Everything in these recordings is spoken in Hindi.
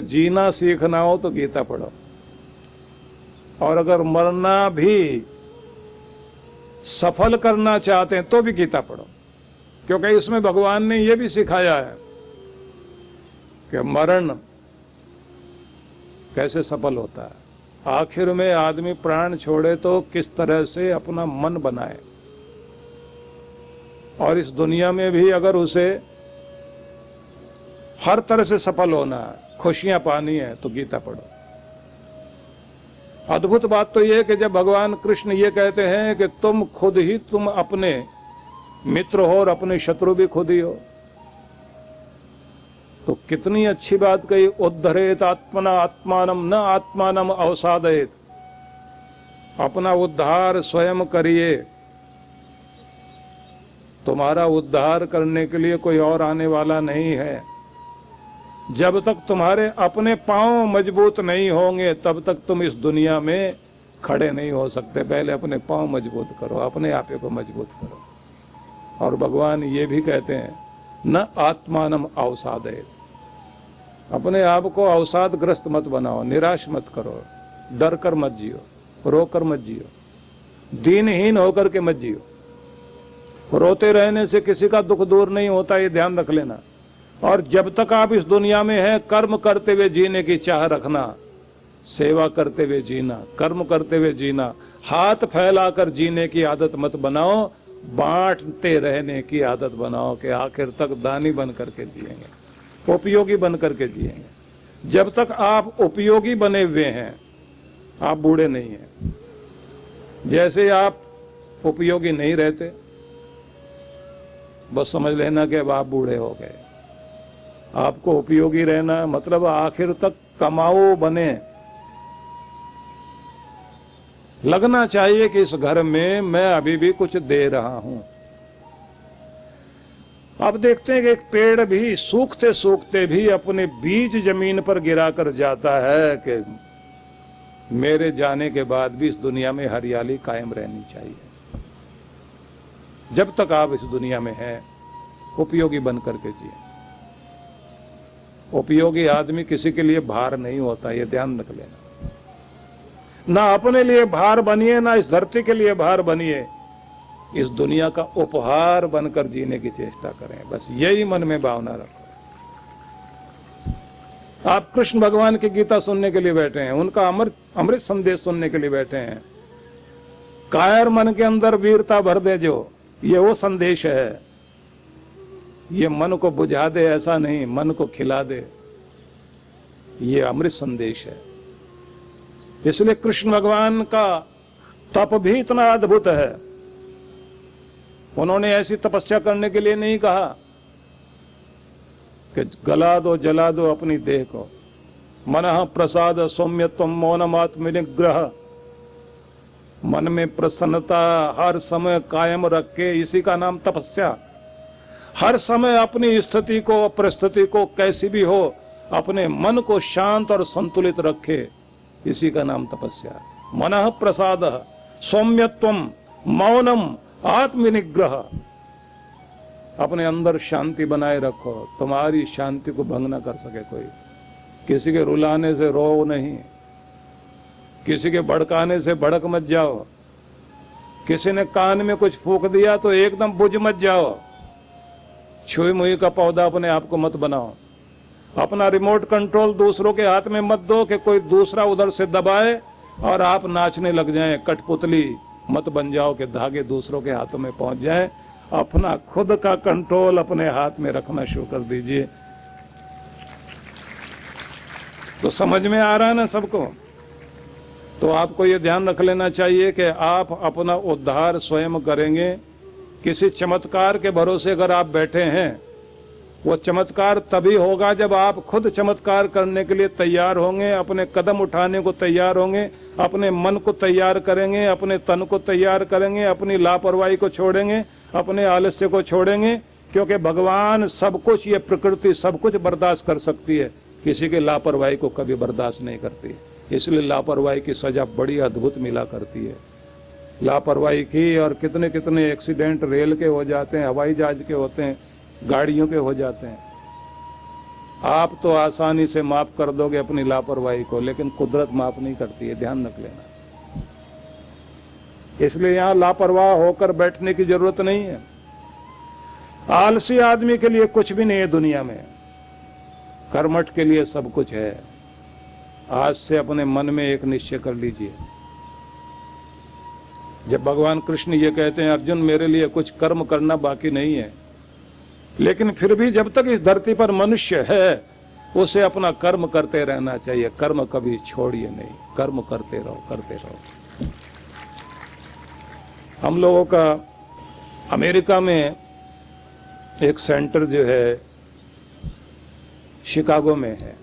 जीना सीखना हो तो गीता पढ़ो, और अगर मरना भी सफल करना चाहते हैं तो भी गीता पढ़ो, क्योंकि इसमें भगवान ने यह भी सिखाया है कि मरण कैसे सफल होता है। आखिर में आदमी प्राण छोड़े तो किस तरह से अपना मन बनाए, और इस दुनिया में भी अगर उसे हर तरह से सफल होना है, खुशियां पानी है, तो गीता पढ़ो। अद्भुत बात तो यह कि जब भगवान कृष्ण ये कहते हैं कि तुम अपने मित्र हो और अपने शत्रु भी खुद ही हो, तो कितनी अच्छी बात कही। उद्धरेत आत्मना आत्मानम न आत्मानम अवसादयेत, अपना उद्धार स्वयं करिए। तुम्हारा उद्धार करने के लिए कोई और आने वाला नहीं है। जब तक तुम्हारे अपने पांव मजबूत नहीं होंगे तब तक तुम इस दुनिया में खड़े नहीं हो सकते। पहले अपने पांव मजबूत करो, अपने आप को मजबूत करो। और भगवान ये भी कहते हैं न आत्मानम अवसादयेत, अपने आप को अवसादग्रस्त मत बनाओ, निराश मत करो, डर कर मत जियो, रो कर मत जियो, दीनहीन होकर के मत जियो। रोते रहने से किसी का दुख दूर नहीं होता, ये ध्यान रख लेना। और जब तक आप इस दुनिया में हैं, कर्म करते हुए जीने की चाह रखना, सेवा करते हुए जीना, कर्म करते हुए जीना। हाथ फैलाकर जीने की आदत मत बनाओ, बांटते रहने की आदत बनाओ कि आखिर तक दानी बन करके जिएंगे, उपयोगी बन करके जिएंगे। जब तक आप उपयोगी बने हुए हैं, आप बूढ़े नहीं हैं। जैसे आप उपयोगी नहीं रहते, बस समझ लेना कि अब आप बूढ़े हो गए। आपको उपयोगी रहना मतलब आखिर तक कमाओ बने। लगना चाहिए कि इस घर में मैं अभी भी कुछ दे रहा हूं। अब देखते हैं कि एक पेड़ भी सूखते सूखते भी अपने बीज जमीन पर गिरा कर जाता है कि मेरे जाने के बाद भी इस दुनिया में हरियाली कायम रहनी चाहिए। जब तक आप इस दुनिया में हैं, उपयोगी बन करके जिए। उपयोगी आदमी किसी के लिए भार नहीं होता, ये ध्यान रख लेना। ना अपने लिए भार बनिए, ना इस धरती के लिए भार बनिए। इस दुनिया का उपहार बनकर जीने की चेष्टा करें, बस यही मन में भावना रखो। आप कृष्ण भगवान की गीता सुनने के लिए बैठे हैं, उनका अमृत संदेश सुनने के लिए बैठे हैं। कायर मन के अंदर वीरता भर दे, जो ये वो संदेश है। ये मन को बुझा दे ऐसा नहीं, मन को खिला दे, ये अमृत संदेश है। इसलिए कृष्ण भगवान का तप भी इतना अद्भुत है। उन्होंने ऐसी तपस्या करने के लिए नहीं कहा कि गला दो जला दो अपनी देह को। मनः प्रसाद सौम्यत्वम मौनमात्म निग्रह, मन में प्रसन्नता हर समय कायम रख के, इसी का नाम तपस्या। हर समय अपनी स्थिति को, परिस्थिति को कैसी भी हो, अपने मन को शांत और संतुलित रखे, इसी का नाम तपस्या। मनः प्रसाद सौम्यत्वम मौनम आत्मनिग्रह, अपने अंदर शांति बनाए रखो। तुम्हारी शांति को भंग न कर सके कोई। किसी के रुलाने से रो नहीं, किसी के भड़काने से भड़क मत जाओ। किसी ने कान में कुछ फूंक दिया तो एकदम बुझ मत जाओ। छुई मुई का पौधा अपने आप को मत बनाओ। अपना रिमोट कंट्रोल दूसरों के हाथ में मत दो कि कोई दूसरा उधर से दबाए और आप नाचने लग जाएं। कठपुतली मत बन जाओ कि धागे दूसरों के हाथों में पहुंच जाएं। अपना खुद का कंट्रोल अपने हाथ में रखना शुरू कर दीजिए। तो समझ में आ रहा है ना सबको? तो आपको ये ध्यान रख लेना चाहिए कि आप अपना उद्धार स्वयं करेंगे। किसी चमत्कार के भरोसे अगर आप बैठे हैं, वो चमत्कार तभी होगा जब आप खुद चमत्कार करने के लिए तैयार होंगे, अपने कदम उठाने को तैयार होंगे, अपने मन को तैयार करेंगे, अपने तन को तैयार करेंगे, अपनी लापरवाही को छोड़ेंगे, अपने आलस्य को छोड़ेंगे। क्योंकि भगवान सब कुछ, ये प्रकृति सब कुछ बर्दाश्त कर सकती है, किसी के लापरवाही को कभी बर्दाश्त नहीं करती। इसलिए लापरवाही की सजा बड़ी अद्भुत मिला करती है। लापरवाही की और कितने कितने एक्सीडेंट रेल के हो जाते हैं, हवाई जहाज के होते हैं, गाड़ियों के हो जाते हैं। आप तो आसानी से माफ कर दोगे अपनी लापरवाही को, लेकिन कुदरत माफ नहीं करती है, ध्यान रख लेना। इसलिए यहां लापरवाह होकर बैठने की जरूरत नहीं है। आलसी आदमी के लिए कुछ भी नहीं है दुनिया में, कर्मठ के लिए सब कुछ है। आज से अपने मन में एक निश्चय कर लीजिए। जब भगवान कृष्ण ये कहते हैं अर्जुन मेरे लिए कुछ कर्म करना बाकी नहीं है, लेकिन फिर भी जब तक इस धरती पर मनुष्य है उसे अपना कर्म करते रहना चाहिए। कर्म कभी छोड़िए नहीं, कर्म करते रहो, करते रहो। हम लोगों का अमेरिका में एक सेंटर जो है शिकागो में है।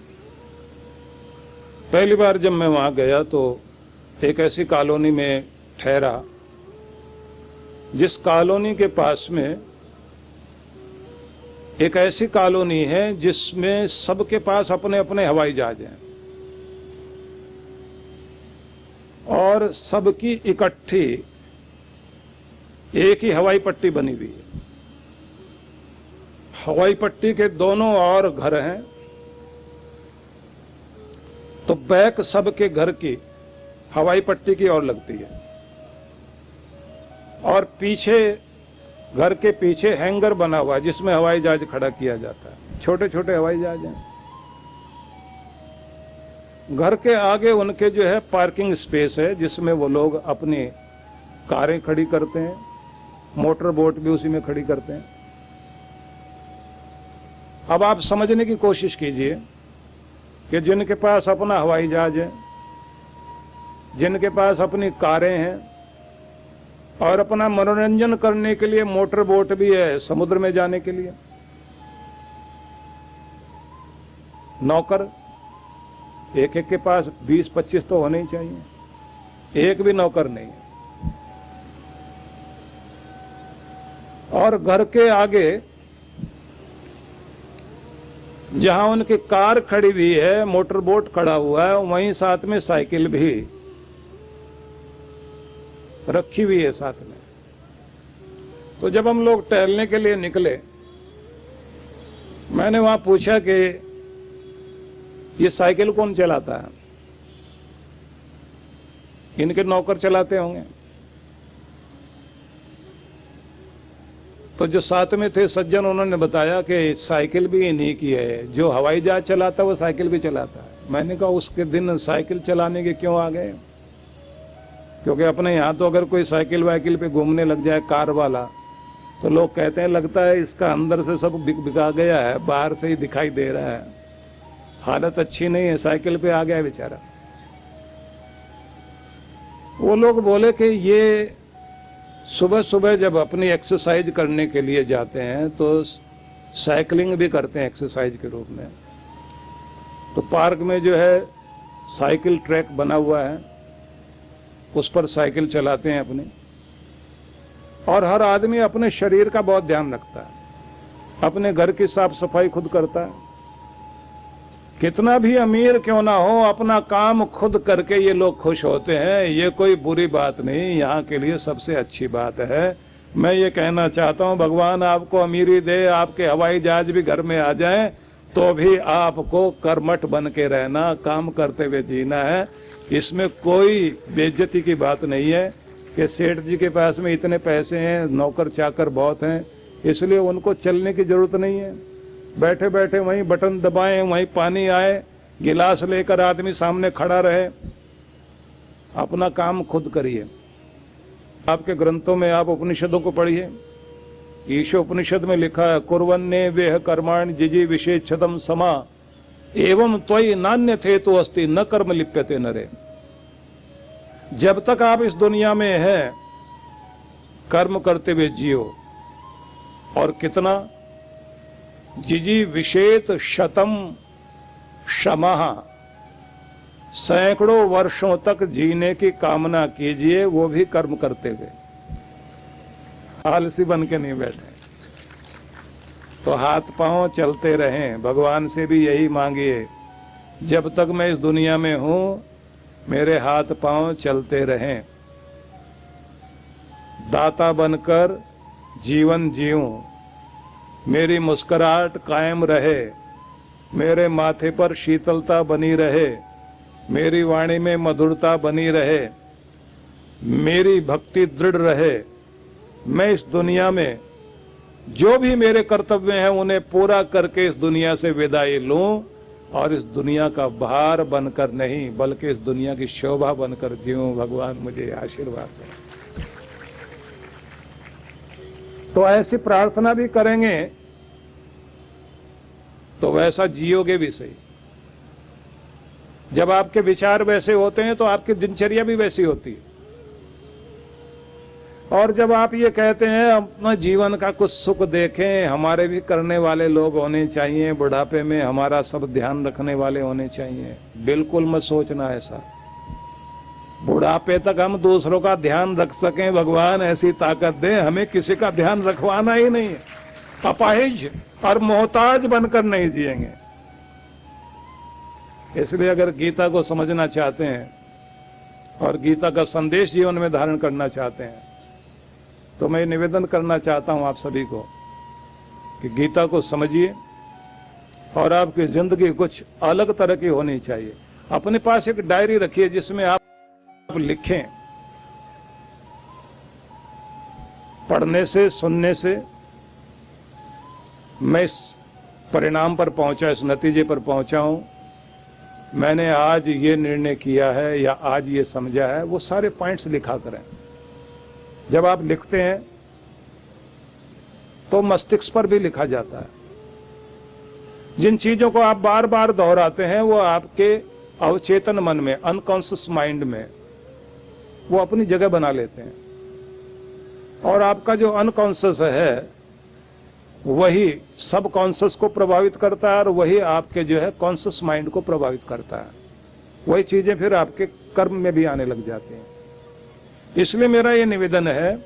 पहली बार जब मैं वहाँ गया तो एक ऐसी कॉलोनी में ठहरा जिस कॉलोनी के पास में एक ऐसी कॉलोनी है जिसमें सबके पास अपने अपने हवाई जहाज हैं और सबकी इकट्ठी एक ही हवाई पट्टी बनी हुई है। हवाई पट्टी के दोनों ओर घर हैं, तो बैक सबके घर की हवाई पट्टी की ओर लगती है और पीछे घर के पीछे हैंगर बना हुआ है जिसमें हवाई जहाज खड़ा किया जाता है। छोटे छोटे हवाई जहाज हैं। घर के आगे उनके जो है पार्किंग स्पेस है जिसमें वो लोग अपनी कारें खड़ी करते हैं, मोटर बोट भी उसी में खड़ी करते हैं। अब आप समझने की कोशिश कीजिए कि जिनके पास अपना हवाई जहाज है, जिनके पास अपनी कारें हैं और अपना मनोरंजन करने के लिए मोटर बोट भी है समुद्र में जाने के लिए, नौकर एक एक के पास 20-25 तो होने ही चाहिए, एक भी नौकर नहीं है। और घर के आगे जहां उनकी कार खड़ी हुई है, मोटर बोट खड़ा हुआ है, वहीं साथ में साइकिल भी रखी हुई है साथ में। तो जब हम लोग टहलने के लिए निकले, मैंने वहां पूछा कि ये साइकिल कौन चलाता है? इनके नौकर चलाते होंगे। तो जो साथ में थे सज्जन, उन्होंने बताया कि साइकिल भी इन्हीं की है, जो हवाई जहाज चलाता है वो साइकिल भी चलाता है। मैंने कहा उसके दिन साइकिल चलाने के क्यों आ गए? क्योंकि अपने यहाँ तो अगर कोई साइकिल वाइकिल पे घूमने लग जाए कार वाला, तो लोग कहते हैं लगता है इसका अंदर से सब बिका गया है, बाहर से ही दिखाई दे रहा है, हालत अच्छी नहीं है, साइकिल पे आ गया बेचारा। वो लोग बोले कि ये सुबह सुबह जब अपनी एक्सरसाइज करने के लिए जाते हैं तो साइकिलिंग भी करते हैं एक्सरसाइज के रूप में। तो पार्क में जो है साइकिल ट्रैक बना हुआ है, उस पर साइकिल चलाते हैं अपनी। और हर आदमी अपने शरीर का बहुत ध्यान रखता है, अपने घर की साफ सफाई खुद करता है। कितना भी अमीर क्यों ना हो, अपना काम खुद करके ये लोग खुश होते हैं। ये कोई बुरी बात नहीं, यहाँ के लिए सबसे अच्छी बात है। मैं ये कहना चाहता हूँ भगवान आपको अमीरी दे, आपके हवाई जहाज भी घर में आ जाएं, तो भी आपको कर्मठ बन के रहना, काम करते हुए जीना है। इसमें कोई बेइज्जती की बात नहीं है कि सेठ जी के पास में इतने पैसे हैं, नौकर चाकर बहुत हैं, इसलिए उनको चलने की जरूरत नहीं है। बैठे बैठे वहीं बटन दबाएं, वहीं पानी आए, गिलास लेकर आदमी सामने खड़ा रहे। अपना काम खुद करिए। आपके ग्रंथों में आप उपनिषदों को पढ़िए। ईशो उपनिषद में लिखा है कुर्वन्ने वेह कर्माणि जिजी विशेषतम समा एवं त्वयि नान्य थे तो अस्ति न कर्म लिप्यते नरे। जब तक आप इस दुनिया में हैं, कर्म करते हुए जियो। और कितना? जिजी विशेत शतम क्षमा, सैकड़ों वर्षों तक जीने की कामना कीजिए, वो भी कर्म करते हुए। आलसी बन के नहीं बैठे। तो हाथ पांव चलते रहें। भगवान से भी यही मांगिए, जब तक मैं इस दुनिया में हूं मेरे हाथ पांव चलते रहें, दाता बनकर जीवन जीऊं, मेरी मुस्कुराहट कायम रहे, मेरे माथे पर शीतलता बनी रहे, मेरी वाणी में मधुरता बनी रहे, मेरी भक्ति दृढ़ रहे। मैं इस दुनिया में जो भी मेरे कर्तव्य हैं उन्हें पूरा करके इस दुनिया से विदाई लूं और इस दुनिया का भार बनकर नहीं बल्कि इस दुनिया की शोभा बनकर जीऊं। भगवान मुझे आशीर्वाद दें। तो ऐसी प्रार्थना भी करेंगे तो वैसा जियोगे भी सही। जब आपके विचार वैसे होते हैं तो आपकी दिनचर्या भी वैसी होती है। और जब आप ये कहते हैं अपना जीवन का कुछ सुख देखें, हमारे भी करने वाले लोग होने चाहिए, बुढ़ापे में हमारा सब ध्यान रखने वाले होने चाहिए, बिल्कुल मत सोचना ऐसा। बुढ़ापे तक हम दूसरों का ध्यान रख सकें, भगवान ऐसी ताकत दे, हमें किसी का ध्यान रखवाना ही नहीं है। अपाहिज और मोहताज बनकर नहीं जिएंगे। इसलिए अगर गीता को समझना चाहते हैं और गीता का संदेश जीवन में धारण करना चाहते हैं तो मैं निवेदन करना चाहता हूं आप सभी को कि गीता को समझिए और आपकी जिंदगी कुछ अलग तरह की होनी चाहिए। अपने पास एक डायरी रखिए जिसमें आप लिखें। पढ़ने से, सुनने से मैं इस परिणाम पर पहुंचा, इस नतीजे पर पहुंचा हूं, मैंने आज ये निर्णय किया है या आज ये समझा है, वो सारे पॉइंट्स लिखा करें। जब आप लिखते हैं तो मस्तिष्क पर भी लिखा जाता है। जिन चीजों को आप बार बार दोहराते हैं वो आपके अवचेतन मन में, अनकॉन्शियस माइंड में वो अपनी जगह बना लेते हैं और आपका जो अनकॉन्शियस है वही सब कॉन्शियस को प्रभावित करता है और वही आपके जो है कॉन्शियस माइंड को प्रभावित करता है। वही चीजें फिर आपके कर्म में भी आने लग जाती हैं। इसलिए मेरा ये निवेदन है,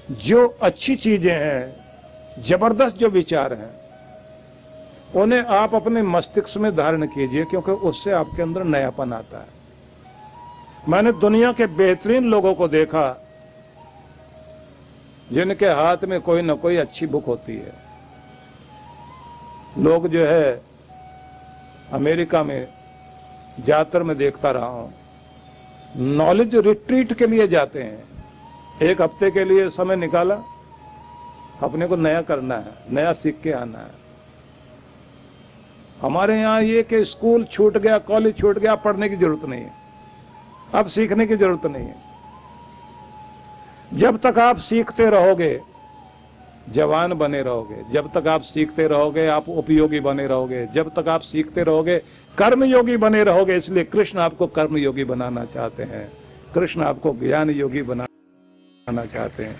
जो अच्छी चीजें हैं, जबरदस्त जो विचार हैं, उन्हें आप अपने मस्तिष्क में धारण कीजिए, क्योंकि उससे आपके अंदर नयापन आता है। मैंने दुनिया के बेहतरीन लोगों को देखा जिनके हाथ में कोई न कोई अच्छी बुक होती है। लोग जो है अमेरिका में ज्यादातर मैं देखता रहा हूं, नॉलेज रिट्रीट के लिए जाते हैं। एक हफ्ते के लिए समय निकाला, अपने को नया करना है, नया सीख के आना है। हमारे यहाँ ये कि स्कूल छूट गया, कॉलेज छूट गया, पढ़ने की जरूरत नहीं है, अब सीखने की जरूरत नहीं है। जब तक आप सीखते रहोगे जवान बने रहोगे, जब तक आप सीखते रहोगे आप उपयोगी बने रहोगे, जब तक आप सीखते रहोगे कर्मयोगी बने रहोगे। इसलिए कृष्ण आपको कर्मयोगी बनाना चाहते हैं, कृष्ण आपको ज्ञान योगी बनाना चाहते हैं,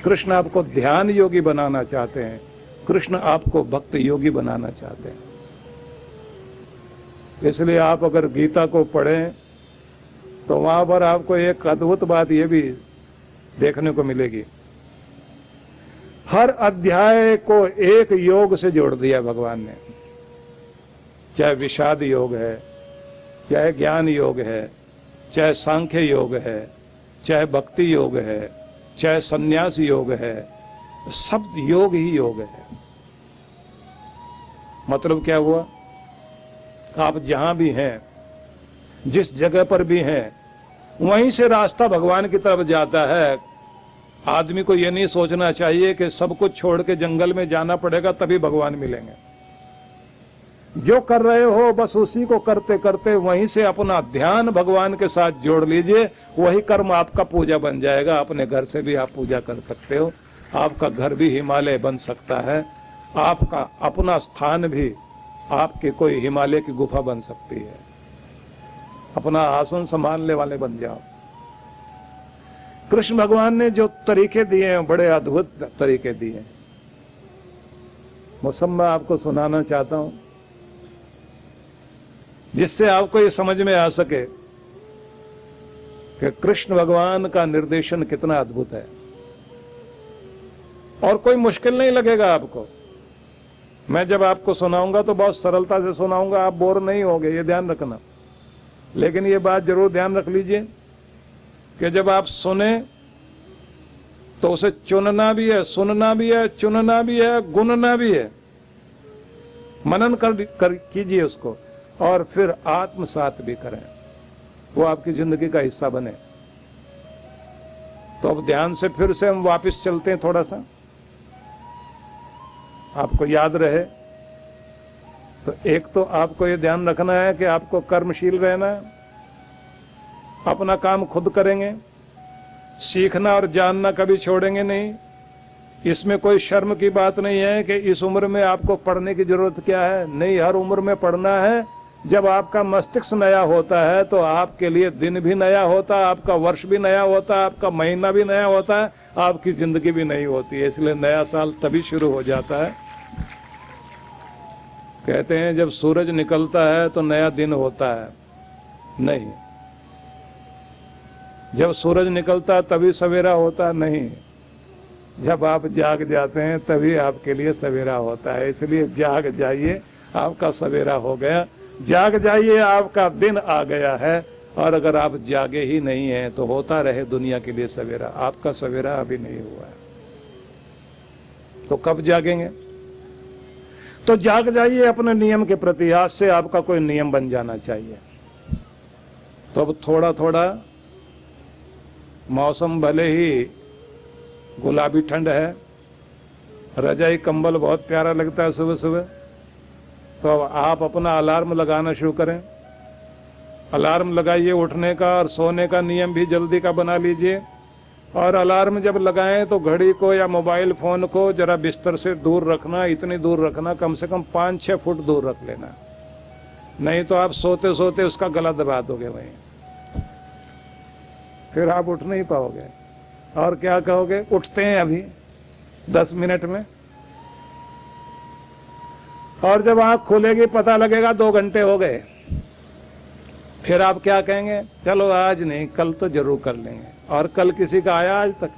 कृष्ण आपको ध्यान योगी बनाना चाहते हैं, कृष्ण आपको भक्त योगी बनाना चाहते हैं। इसलिए आप अगर गीता को पढ़ें तो वहां पर आपको एक अद्भुत बात यह भी देखने को मिलेगी। हर अध्याय को एक योग से जोड़ दिया भगवान ने, चाहे विषाद योग है, चाहे ज्ञान योग है, चाहे सांख्य योग है, चाहे भक्ति योग है, चाहे संन्यास योग है, सब योग ही योग है। मतलब क्या हुआ, आप जहां भी हैं, जिस जगह पर भी हैं, वहीं से रास्ता भगवान की तरफ जाता है। आदमी को यह नहीं सोचना चाहिए कि सब कुछ छोड़ के जंगल में जाना पड़ेगा तभी भगवान मिलेंगे। जो कर रहे हो बस उसी को करते करते वहीं से अपना ध्यान भगवान के साथ जोड़ लीजिए, वही कर्म आपका पूजा बन जाएगा। अपने घर से भी आप पूजा कर सकते हो, आपका घर भी हिमालय बन सकता है, आपका अपना स्थान भी आपके कोई हिमालय की गुफा बन सकती है। अपना आसन संभालने वाले बन जाओ। कृष्ण भगवान ने जो तरीके दिए हैं बड़े अद्भुत तरीके दिए हैं। मुसम्मा आपको सुनाना चाहता हूं जिससे आपको ये समझ में आ सके कि कृष्ण भगवान का निर्देशन कितना अद्भुत है। और कोई मुश्किल नहीं लगेगा आपको। मैं जब आपको सुनाऊंगा तो बहुत सरलता से सुनाऊंगा, आप बोर नहीं होंगे, ये ध्यान रखना। लेकिन ये बात जरूर ध्यान रख लीजिए कि जब आप सुने तो उसे चुनना भी है, सुनना भी है, चुनना भी है, गुनना भी है। मनन कर कीजिए उसको, और फिर आत्मसात भी करें, वो आपकी जिंदगी का हिस्सा बने। तो अब ध्यान से फिर से हम वापस चलते हैं, थोड़ा सा आपको याद रहे। तो एक तो आपको ये ध्यान रखना है कि आपको कर्मशील रहना है, अपना काम खुद करेंगे, सीखना और जानना कभी छोड़ेंगे नहीं। इसमें कोई शर्म की बात नहीं है कि इस उम्र में आपको पढ़ने की जरूरत क्या है, नहीं, हर उम्र में पढ़ना है। जब आपका मस्तिष्क नया होता है तो आपके लिए दिन भी नया होता है, आपका वर्ष भी नया होता है, आपका महीना भी नया होता है, आपकी जिंदगी भी नई होती है। इसलिए नया साल तभी शुरू हो जाता है। कहते हैं जब सूरज निकलता है तो नया दिन होता है, नहीं। जब सूरज निकलता है तभी सवेरा होता है, नहीं। जब आप जाग जाते हैं तभी आपके लिए सवेरा होता है। इसलिए जाग जाइए, आपका सवेरा हो गया। जाग जाइए, आपका दिन आ गया है। और अगर आप जागे ही नहीं हैं तो होता रहे दुनिया के लिए सवेरा, आपका सवेरा अभी नहीं हुआ है। तो कब जागेंगे? तो जाग जाइए अपने नियम के प्रति। आज से आपका कोई नियम बन जाना चाहिए। तो अब थोड़ा थोड़ा मौसम भले ही गुलाबी ठंड है, रजाई कंबल बहुत प्यारा लगता है सुबह सुबह, तो अब आप अपना अलार्म लगाना शुरू करें। अलार्म लगाइए उठने का, और सोने का नियम भी जल्दी का बना लीजिए। और अलार्म जब लगाएं तो घड़ी को या मोबाइल फ़ोन को जरा बिस्तर से दूर रखना, इतनी दूर रखना, कम से कम 5-6 फुट दूर रख लेना, नहीं तो आप सोते सोते उसका गला दबा दोगे वहीं, फिर आप उठ नहीं पाओगे। और क्या कहोगे, उठते हैं अभी 10 मिनट में, और जब आँख खुलेगी पता लगेगा 2 घंटे हो गए। फिर आप क्या कहेंगे, चलो आज नहीं, कल तो जरूर कर लेंगे। और कल किसी का आया आज तक?